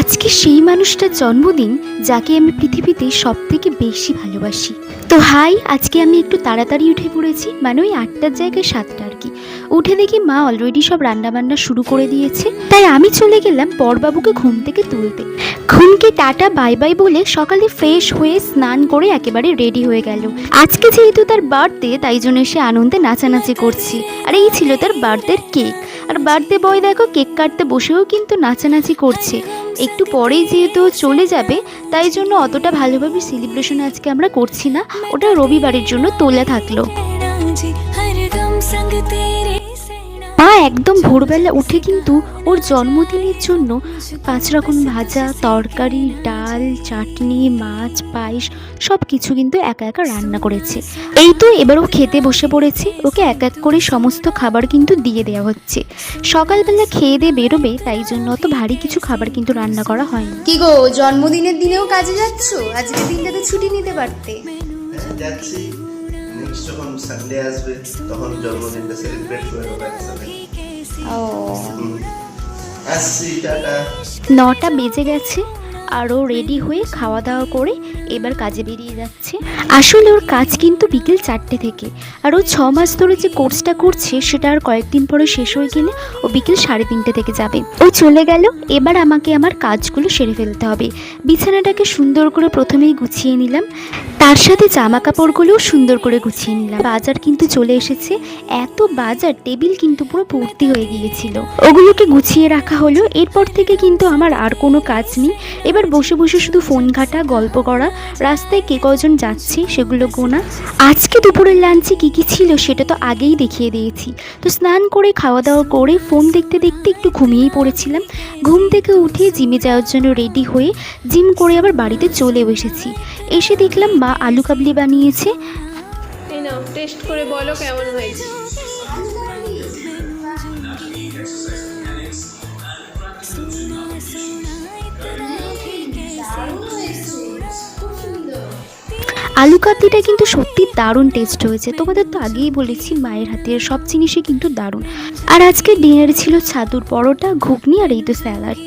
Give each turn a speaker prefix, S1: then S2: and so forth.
S1: আজকে সেই মানুষটার জন্মদিন যাকে আমি পৃথিবীতে সবথেকে বেশি ভালোবাসি। তো হাই, আজকে আমি একটু তাড়াতাড়ি উঠে পড়েছি, মানে ওই 8টার জায়গায় 7টা আর কি। উঠে দেখি মা অলরেডি সব রান্নাবান্না শুরু করে দিয়েছে, তাই আমি চলে গেলাম বড়বাবুকে ঘুম থেকে তুলতে। ঘুমকে টাটা বাই বাই বলে সকালে ফ্রেশ হয়ে স্নান করে একেবারে রেডি হয়ে গেল। আজকে যেহেতু তার বার্থডে, তাই জন্য সে আনন্দে নাচানাচি করছি। আর এই ছিল তার বার্থডের কেক। আর বার্থডে বয় দেখো কেক কাটতে বসেও কিন্তু নাচানাচি করছে। একটু পরেই যেহেতু চলে যাবে, তাই জন্য অতটা ভালোভাবে সেলিব্রেশন আজকে আমরা করছি না, ওটা রবিবারের জন্য তোলা থাকলো। মা একদম ভোরবেলা উঠে কিন্তু ওর জন্মদিনের জন্য 5 রকম ভাজা, তরকারি, ডাল, চাটনি, মাছ, পায়েস সব কিছু কিন্তু একা একা রান্না করেছে। এই তো এবারও খেতে বসে পড়েছে। ওকে এক এক করে সমস্ত খাবার কিন্তু দিয়ে দেওয়া হচ্ছে। সকালবেলা খেয়ে দিয়ে বেরোবে, তাই জন্য অত ভারী কিছু খাবার কিন্তু রান্না করা হয়নি।
S2: কি গো, জন্মদিনের দিনেও কাজে যাচ্ছ? আজকে দিনটাতে ছুটি নিতে পারতে।
S3: যাচ্ছি, নেক্সট যখন সানডে আসবে তখন জন্মদিনটা সেলিব্রেট করে নেবো একসাথে। আসছি, টাটা।
S1: 9টা বেজে গেছে, আরও রেডি হয়ে খাওয়া দাওয়া করে এবার কাজে বেরিয়ে যাচ্ছে। আসলে ওর কাজ কিন্তু বিকেল 4টে থেকে, আর ও 6 মাস ধরে যে কোর্সটা করছে সেটা আর কয়েকদিন পরে শেষ হয়ে গেলে ও বিকেল 3:30 থেকে যাবে। ও চলে গেল, এবার আমাকে আমার কাজগুলো সেরে ফেলতে হবে। বিছানাটাকে সুন্দর করে প্রথমেই গুছিয়ে নিলাম, তার সাথে জামা কাপড়গুলোও সুন্দর করে গুছিয়ে নিলাম। বাজার কিন্তু চলে এসেছে, এত বাজার, টেবিল কিন্তু পুরো ভর্তি হয়ে গিয়েছিল। ওগুলোকে গুছিয়ে রাখা হলো। এরপর থেকে কিন্তু আমার আর কোনো কাজ নেই, এবার বসে বসে শুধু ফোন ঘাটা, গল্প করা, রাস্তায় কে কজন যাচ্ছে সেগুলো গোনা। আজকে দুপুরের লাঞ্চে কী কী ছিল সেটা তো আগেই দেখিয়ে দিয়েছি। তো স্নান করে খাওয়া দাওয়া করে ফোন দেখতে দেখতে একটু ঘুমিয়েই পড়েছিলাম। ঘুম থেকে উঠে জিমে যাওয়ার জন্য রেডি হয়ে জিম করে আবার বাড়িতে চলে এসেছি। এসে দেখলাম মা আলু কাবলি বানিয়েছে।
S4: এই নাও, টেস্ট করে বলো কেমন হয়েছে।
S1: আলু কাবলিটা কিন্তু সত্যি দারুণ টেস্ট হয়েছে। তোমাদের তো আগেই বলেছি মায়ের হাতের সব জিনিসই কিন্তু দারুণ। আর আজকে ডিনারে ছিল ছাতুর পরোটা, ঘুগনি আর এই তো স্যালাড।